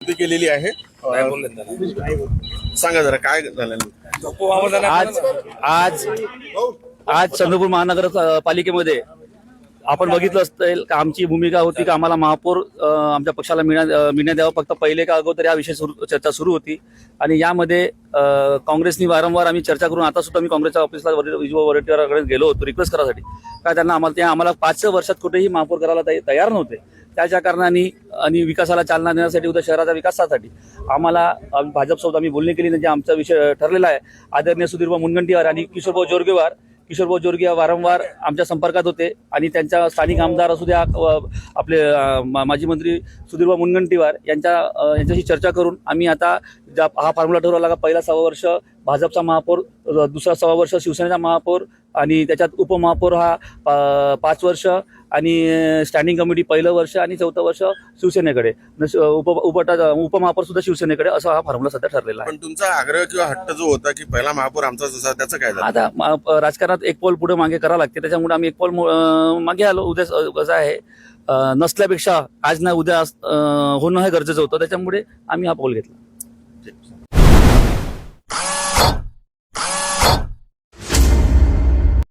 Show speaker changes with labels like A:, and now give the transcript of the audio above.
A: केलेली आहे. सांगा जरा काय झालं.
B: आज आज आज चंद्रपूर महानगरपालिकेमध्ये आपण बघितलं असेल का आमची भूमिका होती की आम्हाला महापौर आमच्या पक्षाला मिळण्यात द्यावा. फक्त पहिले का अगोदर या विषयी चर्चा सुरू होती आणि यामध्ये काँग्रेसनी वारंवार आम्ही चर्चा करून आता सुद्धा मी काँग्रेसच्या ऑफिसला वरटीवाराकडे गेलो होतो रिक्वेस्ट करायसाठी. काय त्यांना आम्हाला 5 वर्षात कुठेही महापौर करायला तयार नव्हते. त्याच्या कारणाने आणि विकासाला चालना देण्यासाठी उद्या शहराच्या विकासासाठी आम्हाला भाजपसोबत आम्ही बोलणी केली. म्हणजे आमचा विषय ठरलेला आहे. आदरणीय सुधीरभाऊ मुनगंटीवार आणि किशोरभाऊ जोरगे वारंवार आमच्या संपर्कात होते आणि त्यांच्या स्थानिक आमदार असू द्या आपले माजी मंत्री सुधीरभाऊ मुनगंटीवार यांच्याशी चर्चा करून आम्ही आता हा फॉर्म्युला ठरवला का पहिला 6 वर्ष भाजपचा महापौर, दुसरा 6 वर्ष शिवसेनेचा महापौर आणि त्याच्यात उपमहापौर हा 5 वर्ष आणि स्टँडिंग कमिटी पहिलं वर्ष आणि 4थं वर्ष शिवसेनेकडे, उपमहापौर सुद्धा शिवसेनेकडे, असा हा फॉर्म्युला सध्या ठरलेला आहे.
A: पण तुमचा आग्रह किंवा हट्ट जो होता की पहिला महापौर आमचाच असा, त्याचं काय झालं?
B: आता राजकारणात एक पाऊल पुढे मागे करावं लागते. त्याच्यामुळे आम्ही एक पाऊल मागे आलो. उद्या कसं आहे, नसल्यापेक्षा आज ना उद्या होणं हे गरजेचं होतं. त्याच्यामुळे आम्ही हा पाऊल घेतला.